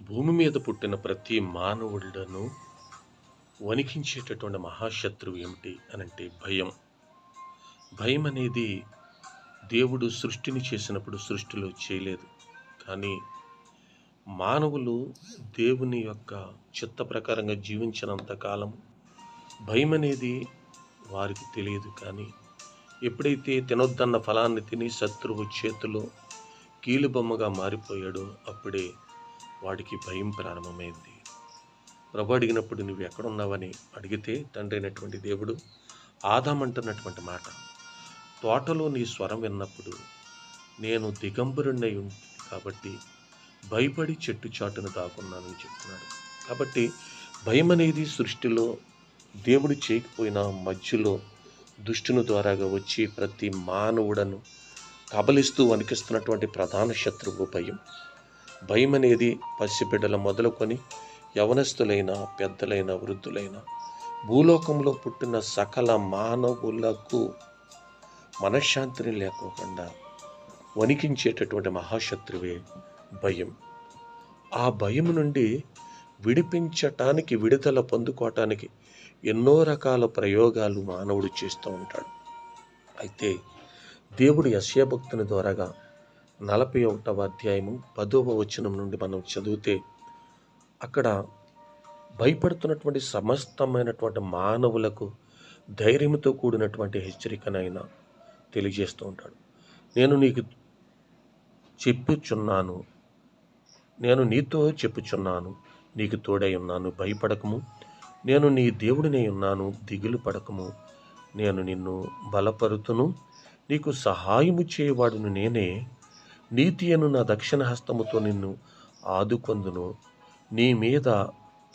భూమి మీద పుట్టిన ప్రతి మానవులను వణికించేటటువంటి మహాశత్రువు ఏమిటి అనంటే భయం. భయం అనేది దేవుడు సృష్టిని చేసినప్పుడు సృష్టిలో చేయలేదు. కానీ మానవులు దేవుని యొక్క చిత్త ప్రకారంగా జీవించినంత కాలం భయం అనేది వారికి తెలియదు. కానీ ఎప్పుడైతే తినొద్దన్న ఫలాన్ని తిని శత్రువు చేతిలో కీలుబొమ్మగా మారిపోయాడో అప్పుడే వాడికి భయం ప్రారంభమైంది. ప్రభు అడిగినప్పుడు నువ్వు ఎక్కడున్నావని అడిగితే తండ్రి అయినటువంటి దేవుడు ఆదామంటున్నటువంటి మాట, తోటలో నీ స్వరం విన్నప్పుడు నేను దిగంబరుణ్ణై కాబట్టి భయపడి చెట్టు చాటును దాక్కున్నానని చెప్తున్నాడు. కాబట్టి భయం అనేది సృష్టిలో దేవుడు చేయకపోయినా మధ్యలో దుష్టుని ద్వారాగా వచ్చి ప్రతి మానవుడను కబలిస్తూ వణికిస్తున్నటువంటి ప్రధాన శత్రువు భయం. భయం అనేది పసిబిడ్డల మొదలుకొని యవనస్తులైన, పెద్దలైన, వృద్ధులైన భూలోకంలో పుట్టిన సకల మానవులకు మనశ్శాంతిని లేకోకుండా వణికించేటటువంటి మహాశత్రువే భయం. ఆ భయం నుండి విడిపించటానికి, విడుదల పొందుకోవటానికి ఎన్నో రకాల ప్రయోగాలు మానవుడు చేస్తూ ఉంటాడు. అయితే దేవుడు యెషయా భక్తుని ద్వారాగా 41వ అధ్యాయము 10వ వచనం నుండి మనం చదివితే అక్కడ భయపడుతున్నటువంటి సమస్తమైనటువంటి మానవులకు ధైర్యంతో కూడినటువంటి హెచ్చరికనైనా తెలియజేస్తూ ఉంటాడు. నేను నీతో చెప్పుచున్నాను, నీకు తోడై ఉన్నాను, భయపడకము, నేను నీ దేవుడినై ఉన్నాను, దిగులు పడకము, నేను నిన్ను బలపరుతును, నీకు సహాయము చేయవాడును నేనే, నీతి అను నా దక్షిణ హస్తముతో నిన్ను ఆదుకొందును, నీ మీద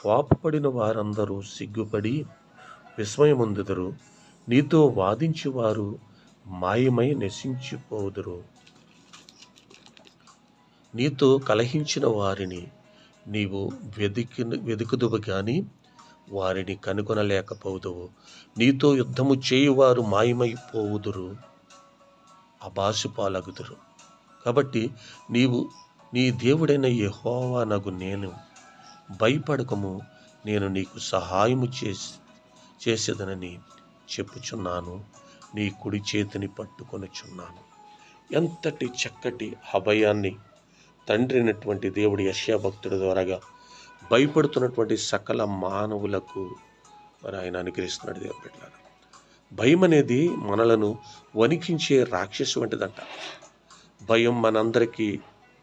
కోపపడిన వారందరూ సిగ్గుపడి విస్మయముందుదురు, నీతో వాదించువారు మాయమై నశించిపోదురు, నీతో కలహించిన వారిని నీవు వెదుకుదువు గాని వారిని కనుగొనలేకపోదువు, నీతో యుద్ధము చేయువారు మాయమైపోవుదురు, అబాసుపాలగుదురు. కాబట్టి నీవు నీ దేవుడైన యెహోవానగు నేను భయపడకము, నేను నీకు సహాయము చేసేదనని చెప్పుచున్నాను, నీ కుడి చేతిని పట్టుకొనుచున్నాను. ఎంతటి చక్కటి అభయాన్ని తండ్రి అయినటువంటి దేవుడు యెషయా భక్తుడి ద్వారాగా భయపడుతున్నటువంటి సకల మానవులకు మరి ఆయన అనుగ్రహిస్తున్నాడు. దేవుని బిడ్డలారా, భయం అనేది మనలను వణికించే రాక్షసు వంటిదంట. భయం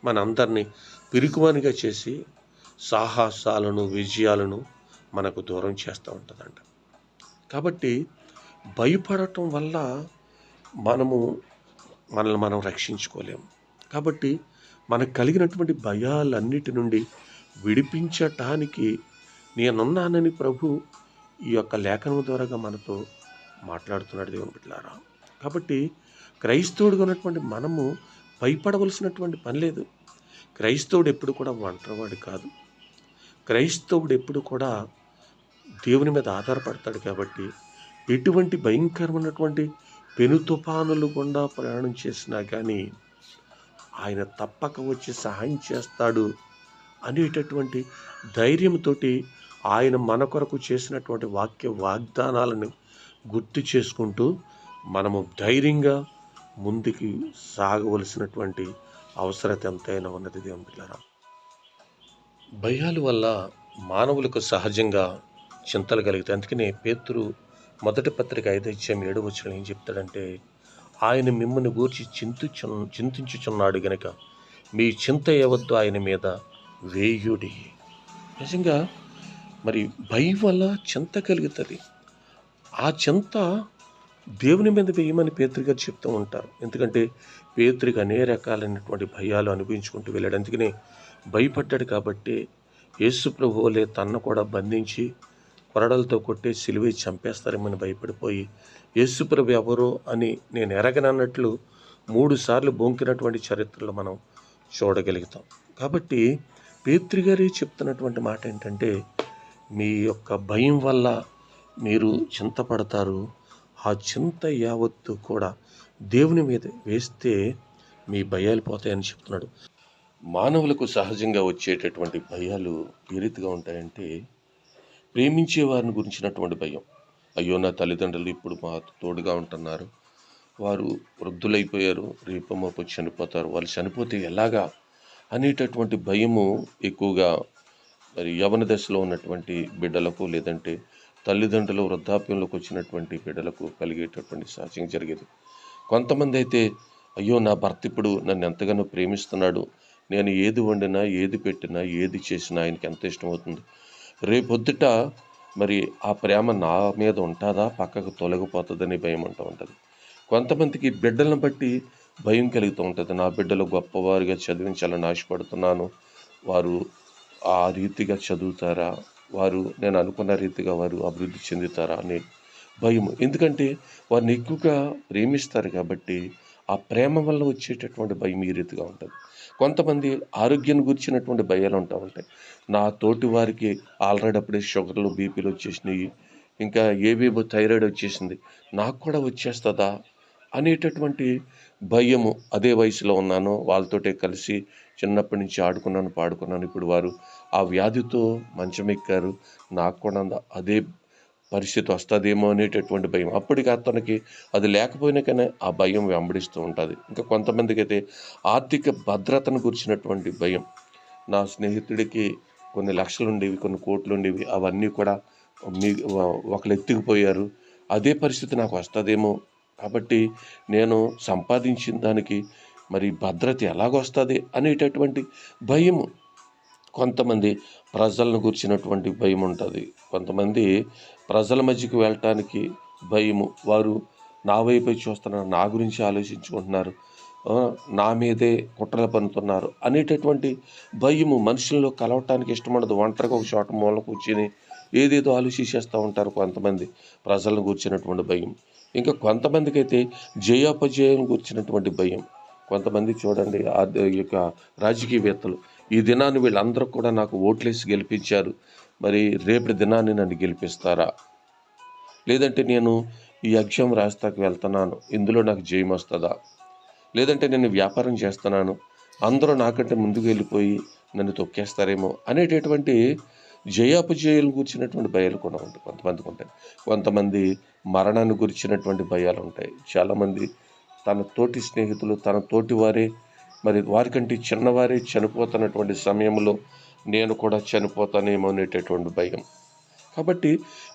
మనందరినీ పిరికివానిగా చేసి సాహసాలను, విజయాలను మనకు దూరం చేస్తూ ఉంటుందంట. కాబట్టి భయపడటం వల్ల మనల్ని మనం రక్షించుకోలేము. కాబట్టి మనకు కలిగినటువంటి భయాలన్నిటి నుండి విడిపించటానికి నేనున్నానని ప్రభు ఈ యొక్క లేఖనం ద్వారాగా మనతో మాట్లాడుతున్నాడు. దేవుని బిడ్డలారా, కాబట్టి క్రైస్తవుడిగా ఉన్నటువంటి మనము భయపడవలసినటువంటి పని లేదు. క్రైస్తవుడు ఎప్పుడు కూడా ఒంటరివాడు కాదు. క్రైస్తవుడు ఎప్పుడు కూడా దేవుని మీద ఆధారపడతాడు. కాబట్టి ఎటువంటి భయంకరమైనటువంటి పెను తుఫానులు గుండా ప్రయాణం చేసినా కానీ ఆయన తప్పక వచ్చి సహాయం చేస్తాడు అనేటటువంటి ధైర్యంతో ఆయన మన కొరకు చేసినటువంటి వాగ్దానాలను గుర్తు చేసుకుంటూ మనము ధైర్యంగా ముందుకు సాగవలసినటువంటి అవసరత ఎంతైనా ఉన్నది. దేవుని బిడ్డలారా, భయాల వల్ల మానవులకు సహజంగా చింతలు కలుగుతాయి. అందుకనే పేతురు మొదటి పత్రిక 5:7 ఏం చెప్తాడంటే, ఆయన మిమ్మల్ని గూర్చి చింతించుచున్నాడు గనుక మీ చింత ఏవద్దు ఆయన మీద వేయుడి. నిజంగా మరి భయం వల్ల చింత కలుగుతుంది. ఆ చింత దేవుని మీద వేయమని పేతురు గారు చెప్తూ ఉంటారు. ఎందుకంటే పేతురికి అనేక రకాలైనటువంటి భయాలు అనుభవించుకుంటూ వెళ్ళాడు. అందుకనే భయపడ్డాడు. కాబట్టి యేసు ప్రభువులే తన్ను కూడా బంధించి కొరడలతో కొట్టి సిలువ చంపేస్తారేమని భయపడిపోయి యేసు ప్రభు ఎవరో అని నేను ఎరగనన్నట్లు 3 సార్లు బొంకినటువంటి చరిత్రలు మనం చూడగలుగుతాం. కాబట్టి పేతురు గారు చెప్తున్నటువంటి మాట ఏంటంటే, మీ యొక్క భయం వల్ల మీరు చింతపడతారు. ఆ చింత యావత్తు కూడా దేవుని మీద వేస్తే మీ భయాలు పోతాయని చెప్తున్నాడు. మానవులకు సహజంగా వచ్చేటటువంటి భయాలు ఏ రీతిగా ఉంటాయంటే, ప్రేమించే వారిని గురించినటువంటి భయం. అయ్యో! నా తల్లిదండ్రులు ఇప్పుడు మాకు తోడుగా ఉంటున్నారు. వారు వృద్ధులైపోయారు. రేపో మాపో చనిపోతారు. వాళ్ళు చనిపోతే ఎలాగా అనేటటువంటి భయము ఎక్కువగా మరి యవ్వన దశలో ఉన్నటువంటి బిడ్డలకు, లేదంటే తల్లిదండ్రులు వృద్ధాప్యంలోకి వచ్చినటువంటి బిడ్డలకు కలిగేటటువంటి సహజంగా జరిగేది. కొంతమంది అయితే, అయ్యో! నా భర్త ఇప్పుడు నన్ను ఎంతగానో ప్రేమిస్తున్నాడు. నేను ఏది వండినా, ఏది పెట్టినా, ఏది చేసినా ఆయనకి ఎంత ఇష్టమవుతుంది. రేపొద్దుట మరి ఆ ప్రేమ నా మీద ఉంటుందా, పక్కకు తొలగిపోతుందని భయం అంటూ ఉంటుంది. కొంతమందికి బిడ్డలను బట్టి భయం కలుగుతూ ఉంటుంది. నా బిడ్డలు గొప్పవారిగా చదివించాలని ఆశపడుతున్నాను. వారు ఆ రీతిగా చదువుతారా? వారు నేను అనుకున్న రీతిగా వారు అభివృద్ధి చెందుతారా అనే భయం. ఎందుకంటే వారిని ఎక్కువగా ప్రేమిస్తారు కాబట్టి, ఆ ప్రేమ వల్ల వచ్చేటటువంటి భయం ఈ రీతిగా ఉంటుంది. కొంతమంది ఆరోగ్యాన్ని గురించినటువంటి భయాలు ఉంటూ ఉంటాయి. నా తోటి వారికి ఆల్రెడీ అప్పుడే షుగర్లు, బీపీలు వచ్చేసినాయి. ఇంకా ఏవేవో థైరాయిడ్ వచ్చేసింది. నాకు కూడా వచ్చేస్తదా అనేటటువంటి భయము. అదే వయసులో ఉన్నాను. వాళ్ళతోటే కలిసి చిన్నప్పటి నుంచి ఆడుకున్నాను, పాడుకున్నాను. ఇప్పుడు వారు ఆ వ్యాధితో మంచమెక్కారు. నాకు కూడా అదే పరిస్థితి వస్తదేమో అనేటటువంటి భయం. అప్పటికి అతనికి అది లేకపోయినా కానీ ఆ భయం వెంబడిస్తూ ఉంటుంది. ఇంకా కొంతమందికైతే ఆర్థిక భద్రతను గురించినటువంటి భయం. నా స్నేహితుడికి కొన్ని లక్షలుండేవి, కొన్ని కోట్లుండేవి. అవన్నీ కూడా ఒకళ్ళు ఎత్తుకుపోయారు. అదే పరిస్థితి నాకు వస్తదేమో. కాబట్టి నేను సంపాదించిన దానికి మరి భద్రత ఎలాగొస్తది అనేటటువంటి భయము. కొంతమంది ప్రజలను గురించినటువంటి భయం ఉంటుంది. కొంతమంది ప్రజల మధ్యకి వెళ్ళటానికి భయము. వారు నా వైపే చూస్తున్నారు, నా గురించి ఆలోచించుకుంటున్నారు, నా మీదే కుట్రలు పన్నుతున్నారు అనేటటువంటి భయము. మనుషుల్లో కలవటానికి ఇష్టముండదు. ఒంటరిగా ఒక చోట మూల కూర్చొని ఏదేదో ఆలోచించేస్తూ ఉంటారు కొంతమంది. ప్రజలను గురించినటువంటి భయం. ఇంకా కొంతమందికి అయితే జయాపజయం గురించినటువంటి భయం. కొంతమంది చూడండి, ఈ యొక్క రాజకీయవేత్తలు ఈ దినాన్ని వీళ్ళందరూ కూడా నాకు ఓట్లేసి గెలిపించారు, మరి రేపటి దినాన్ని నన్ను గెలిపిస్తారా? లేదంటే నేను ఈ ఎగ్జామ్ రాస్తాకి వెళ్తున్నాను, ఇందులో నాకు జయం వస్తుందా? లేదంటే నేను వ్యాపారం చేస్తున్నాను, అందరూ నాకంటే ముందుకు వెళ్ళిపోయి నన్ను తొక్కేస్తారేమో అనేటటువంటి జయాపజయాలు గురించినటువంటి భయాలు కూడా ఉంటాయి. కొంతమందికి ఉంటాయి. కొంతమంది మరణాన్ని గురించినటువంటి భయాలు ఉంటాయి. చాలామంది తన తోటి స్నేహితులు, తన తోటి వారే, మరి వారికంటే చిన్నవారే చనిపోతున్నటువంటి సమయంలో నేను కూడా చనిపోతానేమో అనేటటువంటి భయం. కాబట్టి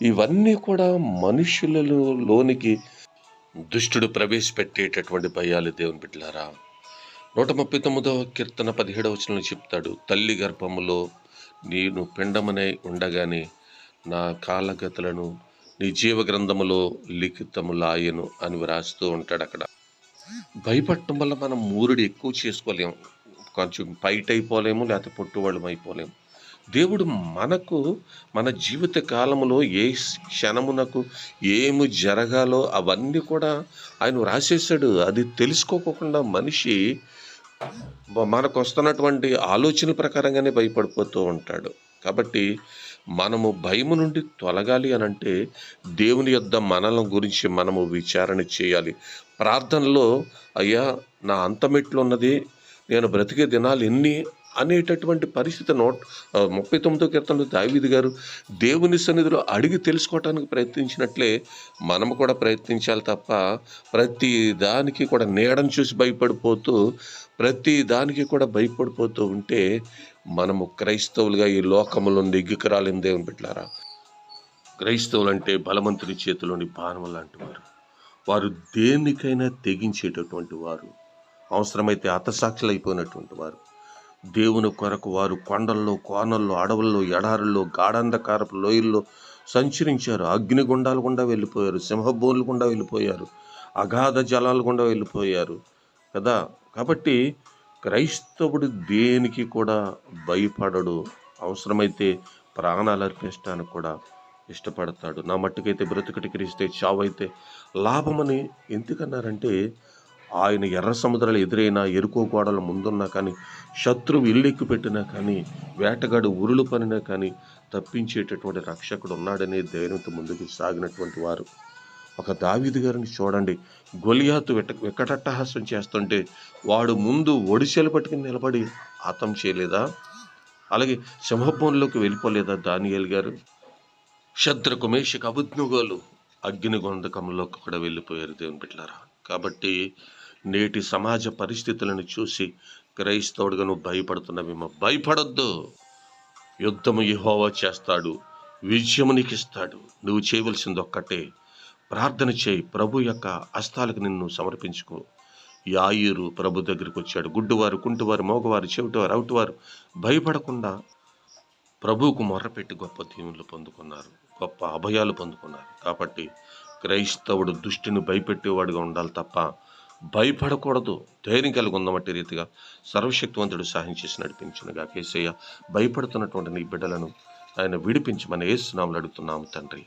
ఇవన్నీ కూడా మనుషులలోనికి దుష్టుడు ప్రవేశపెట్టేటటువంటి భయాలు. దేవుని బిడ్డలారా, 139వ కీర్తన 17వ వచనంలో చెప్తాడు, తల్లి గర్భములో నేను పిండమనై ఉండగానే నా కాలగతులను నీ జీవ గ్రంథములో లిఖితములాయను అని వ్రాస్తూ ఉంటాడు అక్కడ. భయపడటం వల్ల మనం మూరుడు ఎక్కువ చేసుకోలేము, కొంచెం ఫైట్ అయిపోలేము, లేకపోతే పొట్టువాళ్ళం అయిపోలేము. దేవుడు మనకు మన జీవిత కాలంలో ఏ క్షణమునకు ఏమి జరగాలో అవన్నీ కూడా ఆయన రాసేసాడు. అది తెలుసుకోకుండా మనిషి మనకు వస్తున్నటువంటి ఆలోచన ప్రకారంగానే భయపడిపోతూ ఉంటాడు. కాబట్టి మనము భయము నుండి తొలగాలి అనంటే దేవుని యొద్ద మనల గురించి మనము విచారణ చేయాలి. ప్రార్థనలో, అయ్యా నా అంతమెట్లు ఉన్నది, నేను బ్రతికే దినాలు ఎన్ని అనేటటువంటి పరిస్థితి 39వ కీర్తనలో దావీదు గారు దేవుని సన్నిధిలో అడిగి తెలుసుకోవటానికి ప్రయత్నించినట్లే మనము కూడా ప్రయత్నించాలి తప్ప, ప్రతి దానికి కూడా నీడను చూసి భయపడిపోతూ, ప్రతి దానికి కూడా భయపడిపోతూ ఉంటే మనము క్రైస్తవులుగా ఈ లోకములో నెగ్గుకు రాలేము. దేవుని బిడ్డలారా, క్రైస్తవులు అంటే బలవంతుని చేతిలోని బాణం లాంటి వారు. వారు దేనికైనా తెగించేటటువంటి వారు, అవసరమైతే హతసాక్షులు అయిపోయినటువంటి వారు. దేవుని కొరకు వారు కొండల్లో, కోనల్లో, అడవుల్లో, ఎడారుల్లో, గాఢాంధకారపు లోయల్లో సంచరించారు. అగ్నిగుండాల గుండా వెళ్ళిపోయారు, సింహబోన్ల గుండా వెళ్ళిపోయారు, అగాధ జలాల గుండా వెళ్ళిపోయారు కదా. కాబట్టి క్రైస్తవుడు దేనికి కూడా భయపడడు. అవసరమైతే ప్రాణాలు అర్పించడానికి కూడా ఇష్టపడతాడు. నా మట్టుకైతే బ్రతుకటి క్రీస్తే, చావైతే లాభమని ఎందుకన్నారంటే, ఆయన ఎర్ర సముద్రాలు ఎదురైనా, ఎరుకో గోడలు ముందున్నా కానీ, శత్రువు ఇల్లెక్కి పెట్టినా కానీ, వేటగాడు ఉరులు పనినా కానీ తప్పించేటటువంటి రక్షకుడు ఉన్నాడనే ధైర్యంతో ముందుకు సాగినటువంటి వారు. ఒక దావీదు గారిని చూడండి, గొలియాతు వికటట్టహాసం చేస్తుంటే వాడు ముందు ఒడిసెలు పట్టుకుని నిలబడి హతం చేయలేదా? అలాగే సింహభవనంలోకి వెళ్ళిపోలేదా దానియేలు గారు? శద్రకు మేషకు అబేద్నెగోలు అగ్నిగొంధకంలోకి కూడా వెళ్ళిపోయారు దేవుని బిడ్డలారా. కాబట్టి నేటి సమాజ పరిస్థితులను చూసి క్రైస్తవుడిగా నువ్వు భయపడుతున్నావేమో, భయపడొద్దు. యుద్ధము యెహోవా చేస్తాడు, విజయము నీకు ఇస్తాడు. నువ్వు చేయవలసింది ఒక్కటే, ప్రార్థన చేయి. ప్రభు యొక్క హస్తాలకు నిన్ను సమర్పించుకో. యాయీరు ప్రభు దగ్గరికి వచ్చాడు. గుడ్డివారు, కుంటివారు, మోగవారు, చెవిటివారు, అవుటివారు భయపడకుండా ప్రభువుకు మొర్రపెట్టి గొప్ప దీవెనలు పొందుకున్నారు, గొప్ప అభయాలు పొందుకున్నారు. కాబట్టి క్రైస్తవుడు దుష్టిని భయపెట్టేవాడుగా ఉండాలి తప్ప భయపడకూడదు. ధైర్యం కలిగి ఉందమట్టి రీతిగా సర్వశక్తివంతుడు సహాయం చేసి నడిపించునుగా. యేసయ్య, భయపడుతున్నటువంటి నీ బిడ్డలను ఆయన విడిపించమని యేసు నామములో అడుగుతున్నాము తండ్రి.